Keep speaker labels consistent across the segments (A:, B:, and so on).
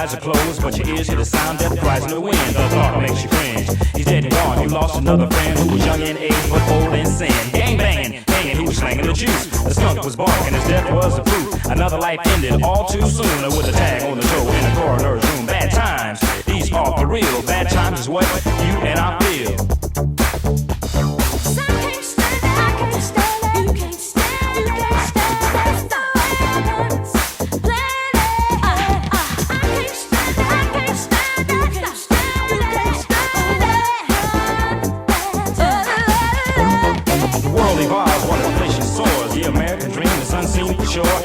A: eyes are closed, but your ears hear the sound that cries in the wind. The thought makes you cringe. He's dead and gone. You lost another friend who was young in age but old in sin. Gang banging, hanging, he was slanging the juice. The skunk was barking, his death was the proof. Another life ended all too soon with a tag on the toe in the coroner's room. Bad times, these are for real. Bad times is what you and I feel.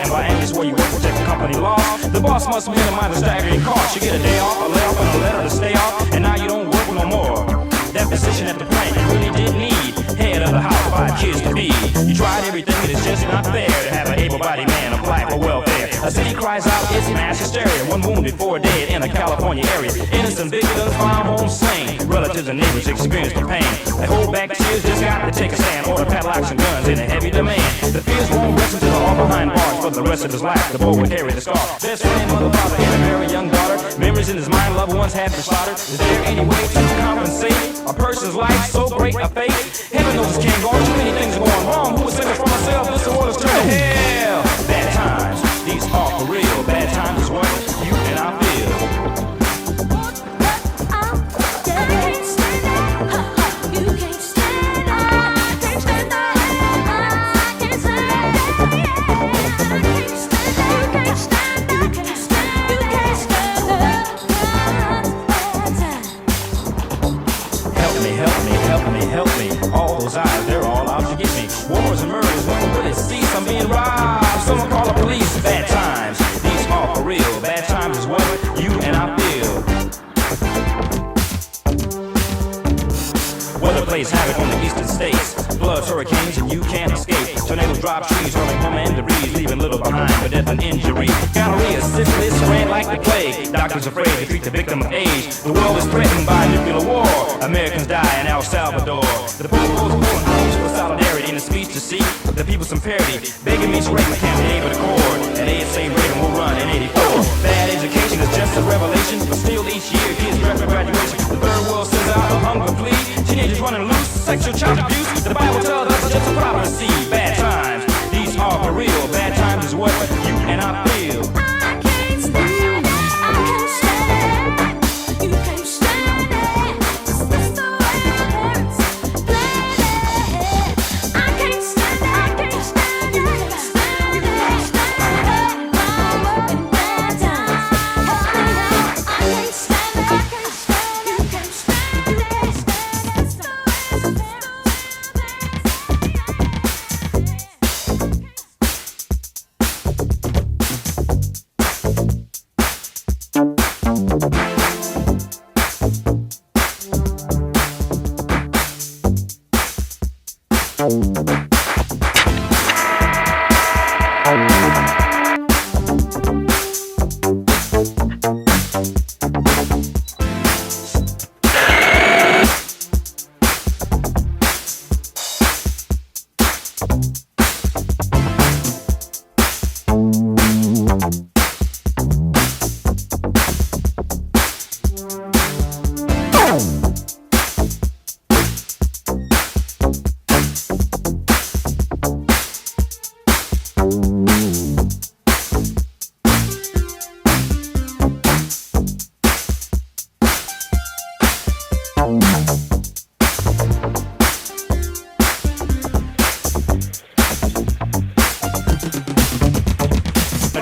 A: And by aim is where you work to protect the company law. The boss must minimize the staggering cost. You get a day off, a layoff, and a letter to stay off, and now you don't work no more. That position at the plant you really did need. Head of the house, 5 kids to be. You tried everything, and it's just not fair to have an able-bodied man apply for welfare. A city cries out, it's mass hysteria. 1 wounded, 4 dead in a California area. Innocent victims found home slain. Relatives and neighbors experience the pain. They hold back tears, just got to take a stand. Order padlocks and guns in a heavy demand. The fears won't rest until they're all behind bars for the rest of his life. The boy will carry the scar. Best friend, mother, father, and a very young daughter. Memories in his mind, loved ones have been slaughtered. Is there any way to compensate a person's life so great a fate? Heaven knows this can't go on. Too many things are going wrong. Who would save us from ourselves? This world is turned to hell. Bad times, these are for real. Bad times is what you and I feel. Help me, all those eyes, they're all out to get me. Wars and murders, when will it cease? I'm being robbed, someone call the police. Bad times, these are for real. Bad times is what you and I feel. Weather plays havoc on the eastern states. Floods, hurricanes, and you can't escape. Tornadoes drop trees, hurling home and debris, leaving little behind for death and injury. Gonorrhea, syphilis, spread like the plague. Doctors afraid to treat the victim of age. The world is threatened by nuclear war. Americans die in El Salvador. The Pope goes pulling homes for solidarity in a speech to seek the people some parity. Begging me straight, can't be able to accord. And ASA Reagan will run in 84. Bad education is just a revelation, but still each year kids draft for graduation. The third world sends out a hunger plea. Teenagers running loose, sexual child abuse. The Bible tells us it's just a prophecy. Bad times, these are for real. Bad times is what you and I feel.
B: I can't stand it, I can't stand it. You can't stand it. It's just the way it hurts. I can't stand it, I can't stand it. You can't stand it, I stand it. I'm working bad times. Help me out. I can't stand it, I can't stand it. You can't stand it, I stand it. It's the way it hurts.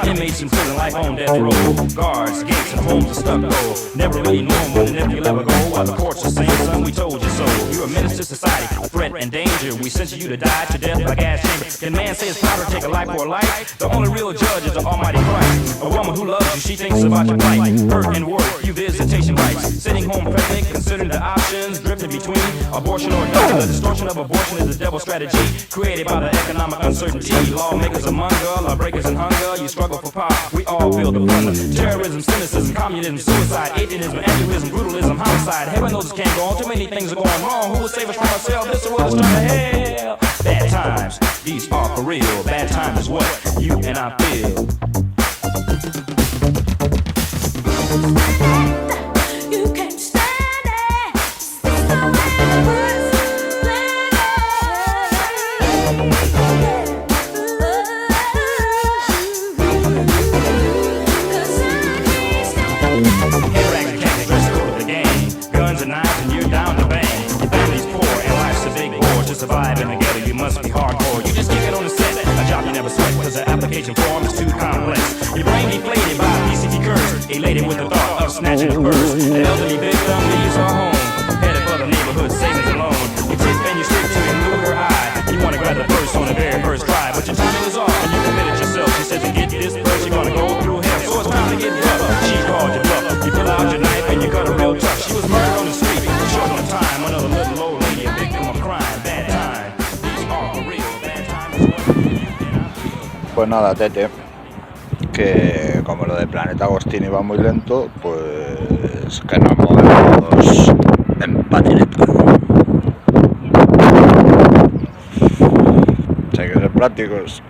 A: Inmates in prison life on death row. Guards, gates, and homes are stuck though. Never really know when and if you'll ever go. While the courts are saying, son, we told you so. You're a menace to society, a threat and danger. We sentence you to die to death by gas chamber. Can man say it's proper to take a life for a life? The only real judge is the Almighty Christ. A woman who loves you, she thinks about your plight. Hurt and work, you visitation rights. Sitting home pregnant, considering the options. Drifting between abortion or death. The distortion of abortion is a devil's strategy created by the economic uncertainty. Lawmakers among us, lawbreakers in hunger. You struggle for power, we all feel the plunder. Terrorism, cynicism, communism, suicide, atheism, atheism, brutalism, homicide. Heaven knows it can't go on. Too many things are going wrong. Who will save us from ourselves? This world is turned to hell. Bad times, these are for real. Bad times is what you and I feel. survive in the ghetto, you must be hardcore. You just kick it on the set, a job you never sweat, cause the application form is too complex. Your brain deflated by PCT curves, elated with the thought of snatching a purse. The elderly victim leaves her home, headed for the neighborhood savings and loan. You tip and you strip to elude her eye. You wanna grab the purse on the very first try, but your timing was off and you committed yourself. She said to get this purse, you're gonna go through hell, so it's time to get rough. She called you bluff, you pull out your knife and you cut her real tough. She was murdered on the street, short on time. Another little old lady, a victim of crime. Bad time, these are for real. Bad time is what you and I feel.
C: Pues nada, Tete, que como lo de Planeta Agostini va muy lento, pues que nos movemos en patineta. Hay que ser prácticos.